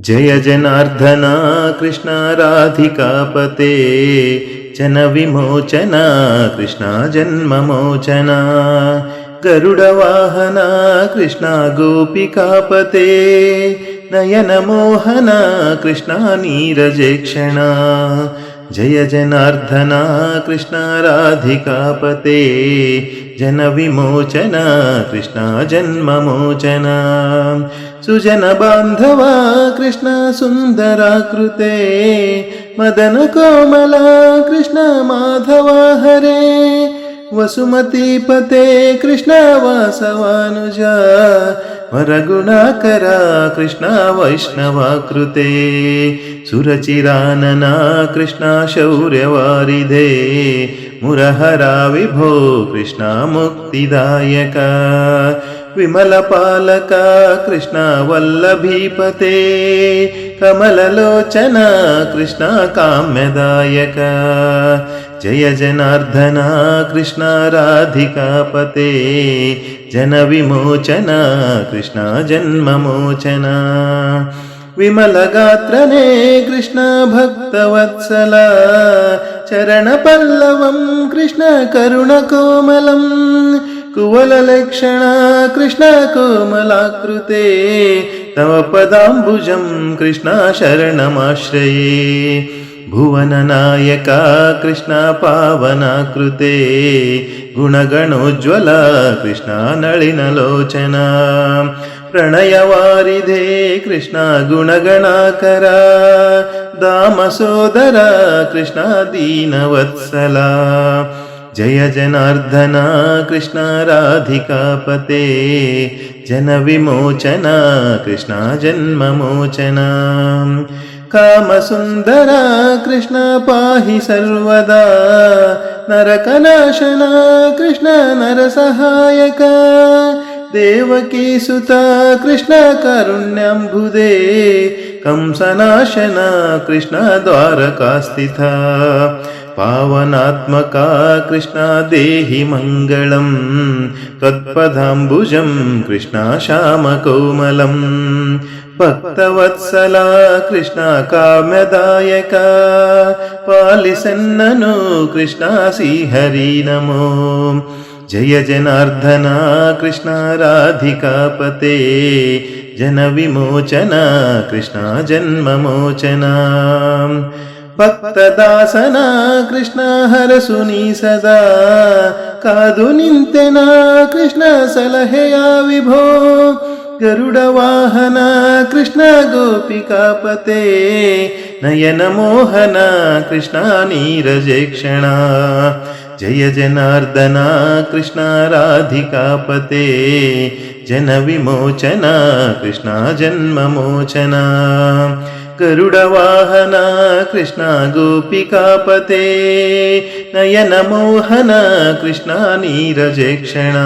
जय जनार्दन कृष्ण राधिकापते जन विमोचन कृष्ण जन्ममोचन गरुडवाहन कृष्ण गोपिकापते नयन मोहन कृष्ण नीरजेक्षण जय जनार्दन कृष्ण राधिकापते जन विमोचन कृष्ण जन्ममोचन सुजन बांधव कृष्ण सुंदराकृते मदन कोमला कृष्ण माधव हरे वसुमतीपते कृष्ण वासवानुजा वरगुणाकर कृष्ण वैष्णवाकृते सुरचिरानना कृष्ण शौर्यवारिधे मुरहरा विभो कृष्ण मुक्तिदायक विमलपालक कृष्ण वल्लभीपते कमललोचन कृष्ण काम्यदायक जय जनार्दन कृष्ण राधिकापते जन विमोचन कृष्ण जन्ममोचन विमलगात्रने कृष्ण भक्तवत्सला चरणपल्लवं कृष्ण करुणकोमलं कुवललक्षण कृष्ण कोमलाकृते तव पदाम्बुजं कृष्ण शरणमाश्रये भुवननायक कृष्ण पावनाकृते गुणगणोज्ज्वल कृष्ण नलिनलोचन प्रणयवारिधे कृष्ण गुणगणाकर दामसोदर कृष्ण दीनवत्सला जय जनार्दन कृष्ण राधिकापते जन विमोचन कृष्ण जन्ममोचन कामसुंदर कृष्ण पाहि सर्वदा नरकनाशन कृष्ण नरसहायक देवकी सुता कृष्ण कारुण्यंबुधे कंसनाशन कृष्ण द्वारकास्थिता पावनात्मक कृष्ण देहि मंगलम् त्वत्पदाम्बुजं कृष्ण श्यामकोमलं भक्तवत्सला कृष्ण काम्यदायक पालिसन्ननु कृष्ण श्रीहरि नमो जय जनार्दन कृष्ण राधिकापते जन विमोचन कृष्ण जन्ममोचन भक्तदासन कृष्ण हरसुनी सदा कादु निंतेना कृष्ण सलहेया विभो गरुडवाहन कृष्ण गोपिकापते नयन मोहन कृष्ण नीरजेक्षण जय जनार्दन कृष्ण राधिकापते जन विमोचन कृष्ण जन्ममोचन गरुडवाहन कृष्ण गोपिकापते नयन मोहन कृष्ण नीरजेक्षण